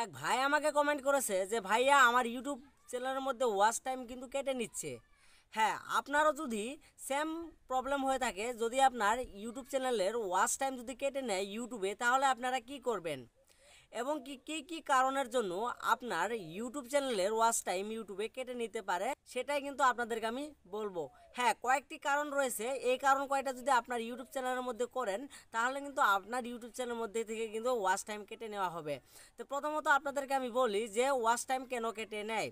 এক ভাই আমাকে কমেন্ট করেছে যে ভাইয়া আমার ইউটিউব চ্যানেলের মধ্যে ওয়াচ টাইম কিন্তু কেটে নিচ্ছে। হ্যাঁ, আপনারও যদি সেম প্রবলেম হয়ে থাকে, যদি আপনার ইউটিউব চ্যানেলের ওয়াচ টাইম যদি কেটে নেয় ইউটিউবে, তাহলে আপনারা কি করবেন এবং কি কারণের জন্য আপনার ইউটিউব চ্যানেলের ওয়াচ টাইম ইউটিউবে কেটে নিতে পারে, সেটাই কিন্তু আপনাদেরকে আমি বলবো। হ্যাঁ, কয়েকটি কারণ রয়েছে। এই কারণ কয়টা যদি আপনার ইউটিউব চ্যানেলের মধ্যে করেন, তাহলে কিন্তু আপনার ইউটিউব চ্যানেলের মধ্যে থেকে কিন্তু ওয়াচ টাইম কেটে নেওয়া হবে। তো প্রথমত আপনাদেরকে আমি বলি যে ওয়াচ টাইম কেন কেটে নেয়।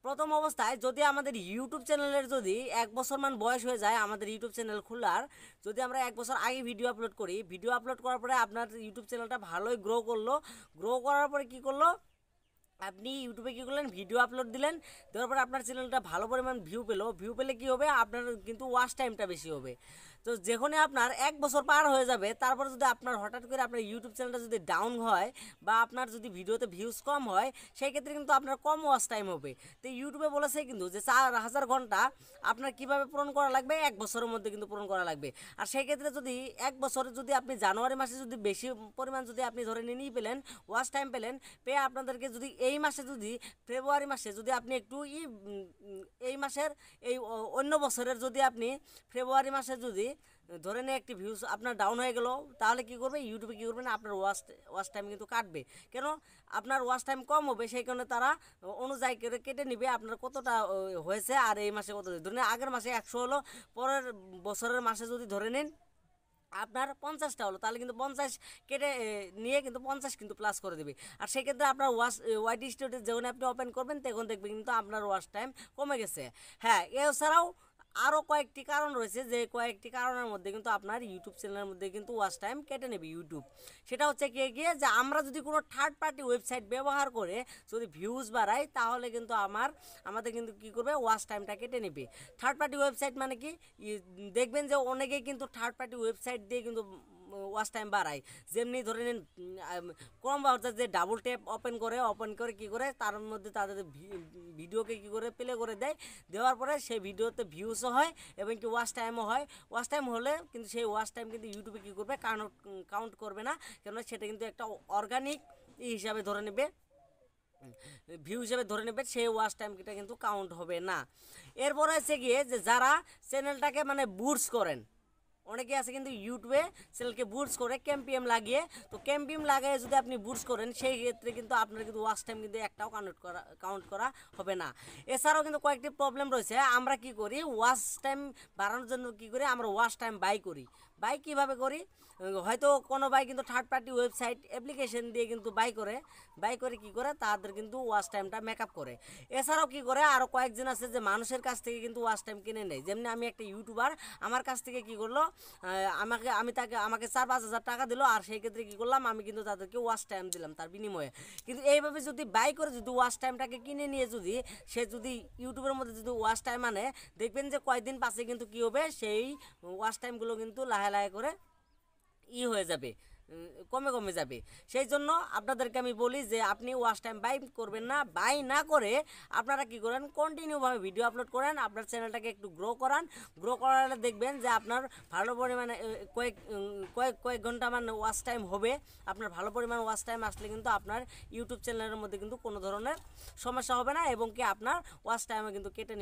প্রথম অবস্থায় যদি আমাদের ইউটিউব চ্যানেলের যদি 1 বছর মান বয়স হয়ে যায়, আমাদের ইউটিউব চ্যানেল খোলার, যদি আমরা 1 বছর আগে ভিডিও আপলোড করি, ভিডিও আপলোড করার পরে আপনার ইউটিউব চ্যানেলটা ভালোই গ্রো করলো, গ্রো করার পরে কী করলো, আপনি ইউটিউবে কী করলেন, ভিডিও আপলোড দিলেন, দেওয়ার পরে আপনার চ্যানেলটা ভালো পরিমাণ ভিউ পেলো, ভিউ পেলে কী হবে, আপনার কিন্তু ওয়াচ টাইমটা বেশি হবে। তো যেখানে আপনার 1 বছর পার হয়ে যাবে, তারপর যদি আপনার হঠাৎ করে আপনার ইউটিউব চ্যানেলটা যদি ডাউন হয় বা আপনার যদি ভিডিওতে ভিউজ কম হয়, সেই ক্ষেত্রে কিন্তু আপনার কম ওয়াচ টাইম হবে। তো ইউটিউবে বলেছে কিন্তু যে 4000 ঘন্টা আপনার কীভাবে পূরণ করা লাগবে, 1 বছরের মধ্যে কিন্তু পূরণ করা লাগবে। আর সেই ক্ষেত্রে যদি 1 বছরে যদি আপনি জানুয়ারি মাসে যদি বেশি পরিমাণ যদি আপনি ধরে নিয়ে পেলেন, ওয়াচ টাইম পেলেন, পেয়ে আপনাদেরকে যদি এই মাসে যদি ফেব্রুয়ারি মাসে যদি আপনি একটু এই মাসের এই অন্য বছরের যদি আপনি ফেব্রুয়ারি মাসে যদি ধরে নিয়ে একটি ভিউজ আপনার ডাউন হয়ে গেল, তাহলে কী করবে, ইউটিউবে কী করবে না, আপনার ওয়াচ টাইম কিন্তু কাটবে। কেন, আপনার ওয়াচ টাইম কম হবে, সেই কারণে তারা অনুযায়ী করে কেটে নিবে আপনার কতটা হয়েছে আর এই মাসে কত। ধরে নিন আগের মাসে 100 হলো, পরের বছরের মাসে যদি ধরে নিন আপনার 50টা হলো, তাহলে কিন্তু 50 কেটে নিয়ে কিন্তু 50 কিন্তু প্লাস করে দেবে। আর সেক্ষেত্রে আপনার ওয়াইটি স্টুডিও যখন আপনি ওপেন করবেন, তখন দেখবেন কিন্তু আপনার ওয়াচ টাইম কমে গেছে। হ্যাঁ, এছাড়াও আরও কয়েকটি কারণ রয়েছে, যে কয়েকটি কারণের মধ্যে কিন্তু আপনার ইউটিউব চ্যানেলের মধ্যে কিন্তু ওয়াচ টাইম কেটে নেবে ইউটিউব। সেটা হচ্ছে গিয়ে যে আমরা যদি কোনো থার্ড পার্টি ওয়েবসাইট ব্যবহার করে যদি ভিউজ বাড়াই, তাহলে কিন্তু আমাদের কিন্তু কী করবে, ওয়াচ টাইমটা কেটে নেবে। থার্ড পার্টি ওয়েবসাইট মানে কি, দেখবেন যে অনেকেই কিন্তু থার্ড পার্টি ওয়েবসাইট দিয়ে কিন্তু ওয়াচ টাইম বাড়ায়। যেমনি ধরে নিন ক্রোম ব্রাউজার যে ডাবল ট্যাপ ওপেন করে কী করে, তার মধ্যে তাদের ভিডিওকে কী করে প্লে করে দেয়, দেওয়ার পরে সেই ভিডিওতে ভিউজও হয় এবং কি ওয়াচ টাইমও হয়। ওয়াচ টাইম হলে কিন্তু সেই ওয়াচ টাইম কিন্তু ইউটিউবে কী করবে, কাউন্ট করবে না, কেননা সেটা কিন্তু একটা অর্গানিক হিসাবে ধরে নেবে, ভিউ হিসেবে ধরে নেবে, সেই ওয়াচ টাইমটা কিন্তু কাউন্ট হবে না। এরপর হচ্ছে গিয়ে যে যারা চ্যানেলটাকে মানে বুস্ট করেন, অনেকে আছে কিন্তু ইউটিউবে চ্যানেলকে বুস্ট করে ক্যাম্পিএম লাগিয়ে, তো ক্যাম্পিএম লাগিয়ে যদি আপনি বুস্ট করেন, সেই ক্ষেত্রে কিন্তু আপনার কিন্তু ওয়াচ টাইম কিন্তু একটাও কাউন্ট করা হবে না। এছাড়াও কিন্তু কয়েকটি প্রবলেম রয়েছে। আমরা কি করি, ওয়াচ টাইম বাড়ানোর জন্য কি করি, আমরা ওয়াচ টাইম বাই করি। বাই কীভাবে করি, হয়তো কোনো বাই কিন্তু থার্ড পার্টি ওয়েবসাইট অ্যাপ্লিকেশন দিয়ে কিন্তু বাই করে কী করে, তাদের কিন্তু ওয়াচ টাইমটা মেকআপ করে। এছাড়াও কী করে, আরও কয়েকজন আছে যে মানুষের কাছ থেকে কিন্তু ওয়াচ টাইম কিনে নেয়। যেমনি আমি একটা ইউটিউবার, আমার কাছ থেকে কী করলো, আমাকে 4-5 হাজার টাকা দিল, আর সেই ক্ষেত্রে কী করলাম, আমি কিন্তু তাদেরকে ওয়াচ টাইম দিলাম তার বিনিময়ে। কিন্তু এইভাবে যদি বাই করে যদি ওয়াচ টাইমটাকে কিনে নিয়ে যদি সে যদি ইউটিউবের মধ্যে যদি ওয়াচ টাইম আনে, দেখবেন যে কয়েকদিন পাশে কিন্তু কী হবে, সেই ওয়াচ টাইমগুলো কিন্তু লাহে লাহে করে হয়ে যাবে, কমে যাবে। সেই জন্য আপনাদেরকে আমি বলি যে আপনি ওয়াচ টাইম বাই করবেন না। বাই না করে আপনারা কি করেন, কন্টিনিউভাবে ভিডিও আপলোড করেন, আপনার চ্যানেলটাকে একটু গ্রো করালে দেখবেন যে আপনার ভালো পরিমাণে কয়েক ঘন্টা মানে ওয়াচ টাইম হবে। আপনার ভালো পরিমাণ ওয়াচ টাইম আসলে কিন্তু আপনার ইউটিউব চ্যানেলের মধ্যে কিন্তু কোনো ধরনের সমস্যা হবে না, এবং কি আপনার ওয়াচ টাইমে কিন্তু কেটে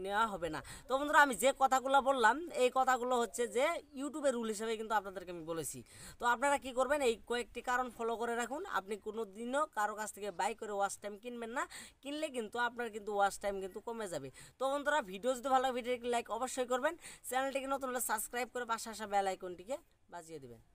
নেওয়া হবে না। তো বন্ধুরা, আমি যে কথাগুলো বললাম, এই কথাগুলো হচ্ছে যে ইউটিউবের রুল হিসেবে কিন্তু আপনাদেরকে আমি বলেছি। তো আপনারা কি করবেন, এই কয়েকটি কারণ ফলো করে রাখুন। আপনি কোনো দিনও কারো কাছ থেকে বাই করে ওয়াচ টাইম কিনবেন না, কিনলে কিন্তু আপনার কিন্তু ওয়াচ টাইম কিন্তু কমে যাবে। তো বন্ধুরা, ভিডিও যদি ভালো লাগে, ভিডিওটিকে লাইক অবশ্যই করবেন, চ্যানেলটিকে নতুন হলে সাবস্ক্রাইব করে পাশে আসা বেল আইকনটিকে বাজিয়ে দেবেন।